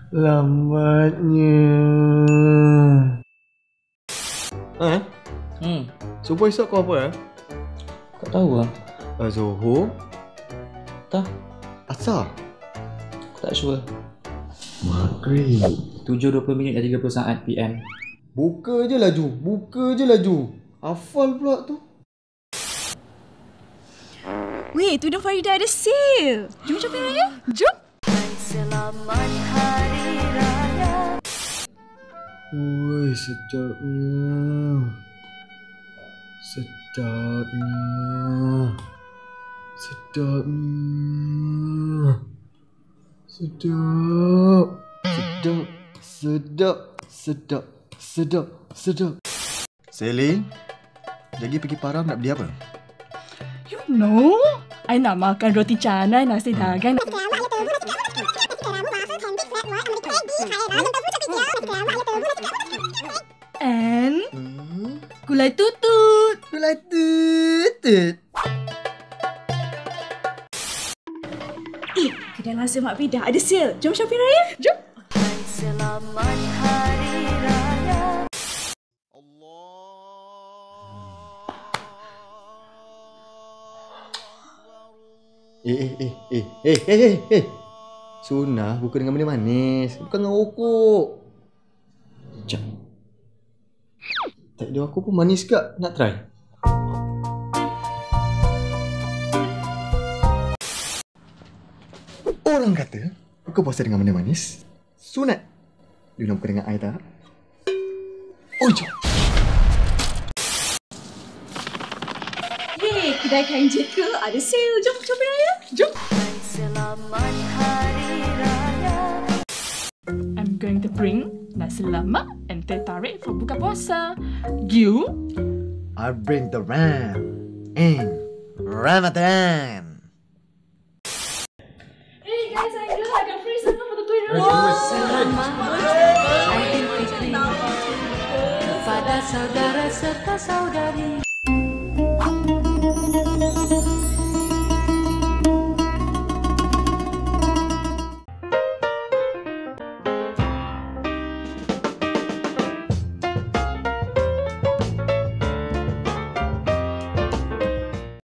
Lambatnya. Subuh esok kau apa Tak tahu lah. Zohor? Tak, Asar? aku tak sure. Maghrib. 7.20 minit dan 30 saat PM. Buka je laju. Hafal pula tu. Weh, Tudung Farida ada sale. Jom shopping raya. Jom. Selamat Hari Raya. Woi, sedapnya. Sedap. Sally, lagi pergi Param nak beli apa? You know, I nak makan roti canai, nasi dagang. And gulai tutut. Kedai nasi Mak Vida ada sale. Jom shopping raya. Jom. Selamat Hari Raya. Sunnah buka dengan benda manis, bukan dengan rokok. Sekejap. Tak ada aku pun manis kak, nak try? Orang kata buka puasa dengan benda manis sunat. You nak buka dengan air tak? Oh, jom. Hey, kedai kain JK ada sale. Jom shopping raya. Jom. Selamat Hari Raya. I'm going to bring nasi lemak and teh tarik for buka puasa. You? I bring the ram and Ramadan. Hey guys, I got free supper for the Twitter. Selamat Aidilfitri kepada saudara serta saudari.